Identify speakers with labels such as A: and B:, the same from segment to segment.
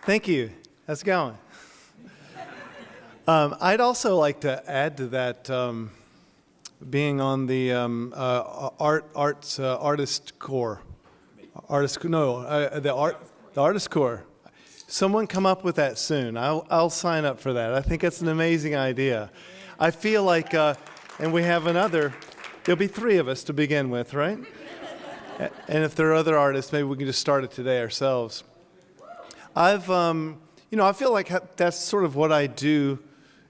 A: Thank you. How's it going? I'd also like to add to that, being on the artist corps, the artist corps. Someone come up with that soon. I'll sign up for that. I think it's an amazing idea. I feel like, and we have another. There'll be 3 of us to begin with, right? And if there are other artists, maybe we can just start it today ourselves. I feel like that's sort of what I do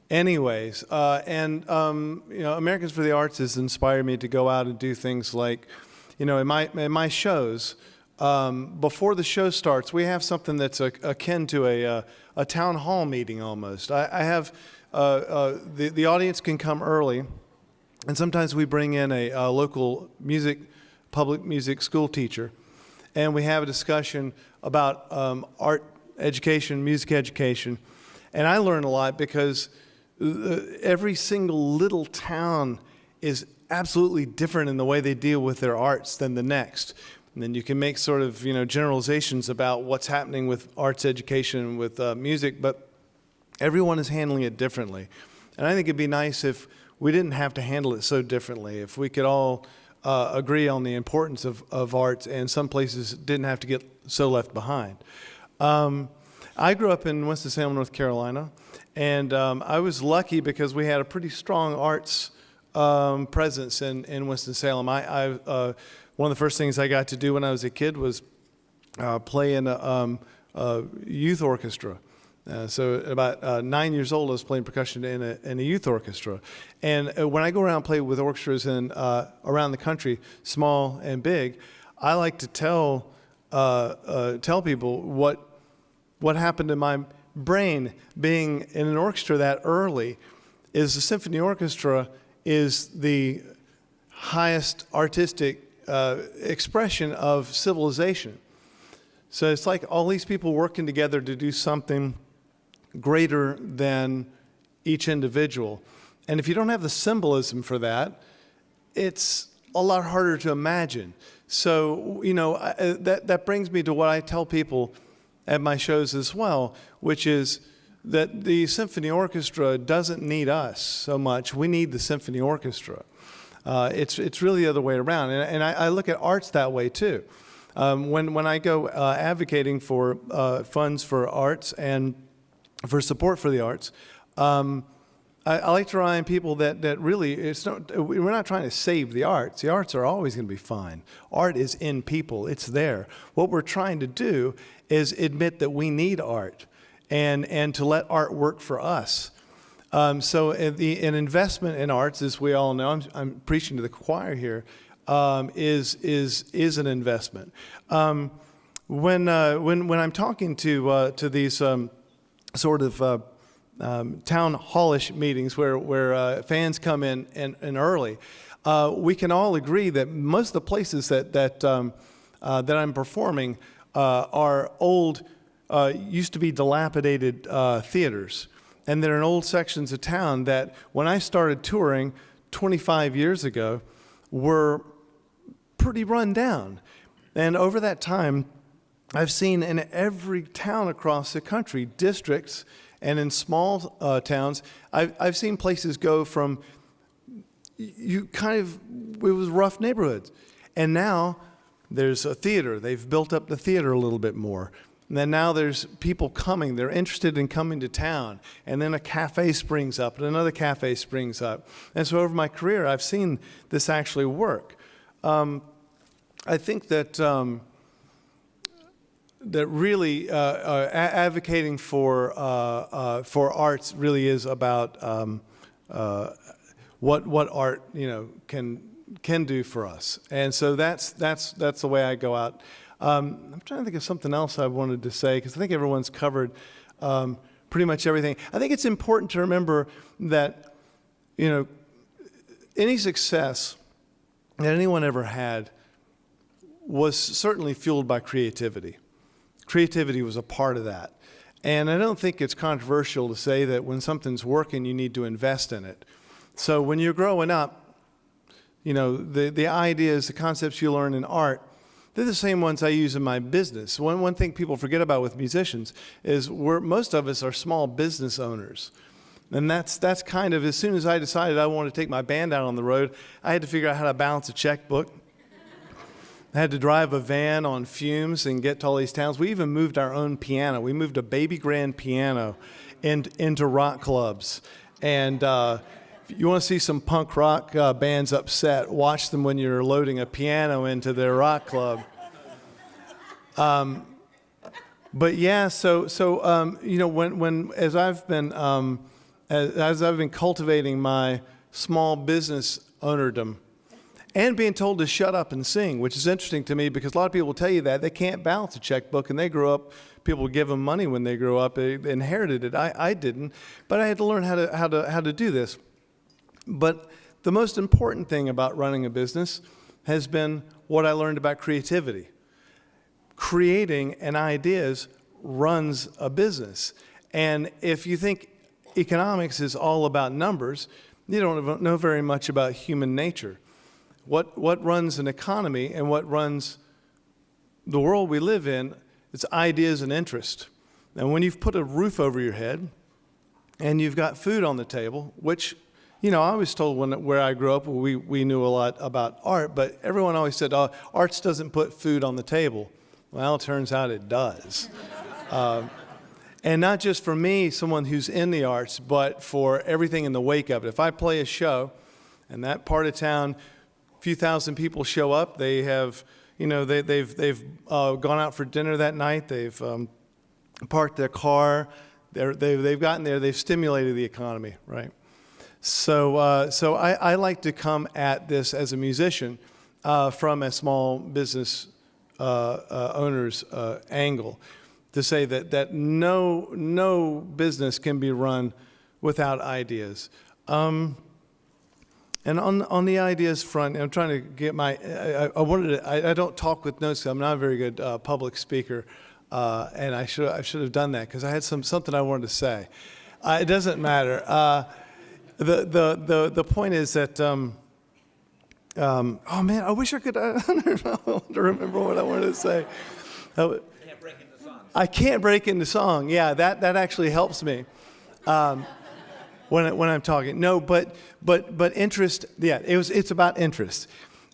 A: anyways. Americans for the Arts has inspired me to go out and do things like, in my shows, before the show starts, we have something that's akin to a town hall meeting almost. I have, the audience can come early, and sometimes we bring in a local public music school teacher, and we have a discussion about art education, music education, and I learn a lot because every single little town is absolutely different in the way they deal with their arts than the next. And then you can make sort of generalizations about what's happening with arts education, with music, but everyone is handling it differently. And I think it'd be nice if we didn't have to handle it so differently, if we could all agree on the importance of arts, and some places didn't have to get so left behind. I grew up in Winston-Salem, North Carolina, and I was lucky because we had a pretty strong arts presence in Winston-Salem. One of the first things I got to do when I was a kid was play in a youth orchestra. So at about 9 years old, I was playing percussion in a youth orchestra. And when I go around and play with orchestras around the country, small and big, I like to tell people what happened in my brain being in an orchestra that early. Is the symphony orchestra is the highest artistic expression of civilization. So it's like all these people working together to do something greater than each individual. And if you don't have the symbolism for that, it's a lot harder to imagine. So, that brings me to what I tell people at my shows as well, which is that the symphony orchestra doesn't need us so much. We need the symphony orchestra. It's really the other way around. And I look at arts that way too. When I go advocating for funds for arts and for support for the arts, I like to remind people that really we're not trying to save the arts. The arts are always going to be fine. Art is in people. It's there. What we're trying to do is admit that we need art and to let art work for us. So an investment in arts, as we all know, I'm preaching to the choir here, is an investment. When I'm talking to these sort of town hallish meetings where fans come in early, we can all agree that most of the places that I'm performing are old, used to be dilapidated theaters. And they're in old sections of town that when I started touring 25 years ago were pretty run down. And over that time, I've seen in every town across the country, districts, and in small towns, I've seen places go from, it was rough neighborhoods. And now there's a theater. They've built up the theater a little bit more. And then now there's people coming. They're interested in coming to town. And then a cafe springs up, and another cafe springs up. And so over my career, I've seen this actually work. I think that really advocating for arts really is about what art can do for us. And so that's the way I go out. I'm trying to think of something else I wanted to say, because I think everyone's covered pretty much everything. I think it's important to remember that, any success that anyone ever had was certainly fueled by creativity. Creativity was a part of that. And I don't think it's controversial to say that when something's working, you need to invest in it. So when you're growing up, the ideas, the concepts you learn in art, They're the same ones I use in my business. One thing people forget about with musicians is most of us are small business owners. And that's kind of, as soon as I decided I wanted to take my band out on the road, I had to figure out how to balance a checkbook. I had to drive a van on fumes and get to all these towns. We even moved our own piano. We moved a baby grand piano into rock clubs. And if you want to see some punk rock bands upset, watch them when you're loading a piano into their rock club. But yeah, so you know, as I've been cultivating my small business ownerdom, and being told to shut up and sing, which is interesting to me because a lot of people will tell you that they can't balance a checkbook, and they grow up. People give them money when they grow up. They inherited it. I didn't, but I had to learn how to do this. But the most important thing about running a business has been what I learned about creativity. Creating and ideas runs a business, and if you think economics is all about numbers, you don't know very much about human nature. What runs an economy and what runs the world we live in, it's ideas and interest. And when you've put a roof over your head and you've got food on the table, which, you know, I was told where I grew up, we knew a lot about art, but everyone always said, oh, arts doesn't put food on the table. Well, it turns out it does. And not just for me, someone who's in the arts, but for everything in the wake of it. If I play a show and that part of town, a few thousand people show up, they have, you know, they've gone out for dinner that night, they've parked their car, they've gotten there, they've stimulated the economy, right? So I like to come at this as a musician from a small business owner's angle, to say that no business can be run without ideas. And on the ideas front, I'm trying to get I don't talk with notes. I'm not a very good public speaker, and I should have done that because I had something I wanted to say. It doesn't matter. The point is that oh man, I wish I could remember what I wanted to say. I can't break into song. Yeah, that actually helps me when I'm talking. No, but interest. Yeah, it's about interest,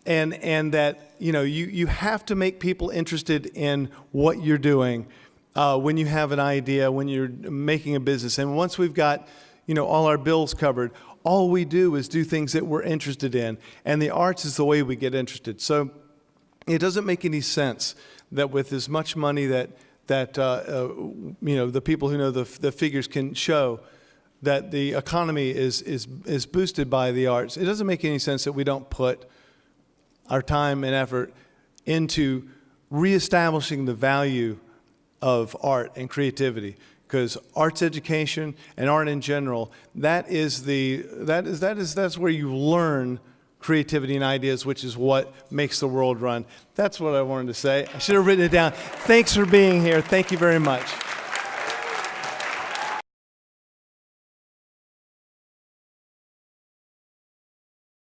A: and that, you know, you have to make people interested in what you're doing when you have an idea, when you're making a business. And once we've got, you know, all our bills covered, all we do is do things that we're interested in, and the arts is the way we get interested. So it doesn't make any sense that with as much money that you know, the people who know the figures can show that the economy is boosted by the arts. It doesn't make any sense that we don't put our time and effort into reestablishing the value of art and creativity, because arts education and art in general, that's where you learn creativity and ideas, which is what makes the world run. That's what I wanted to say. I should have written it down. Thanks for being here. Thank you very much.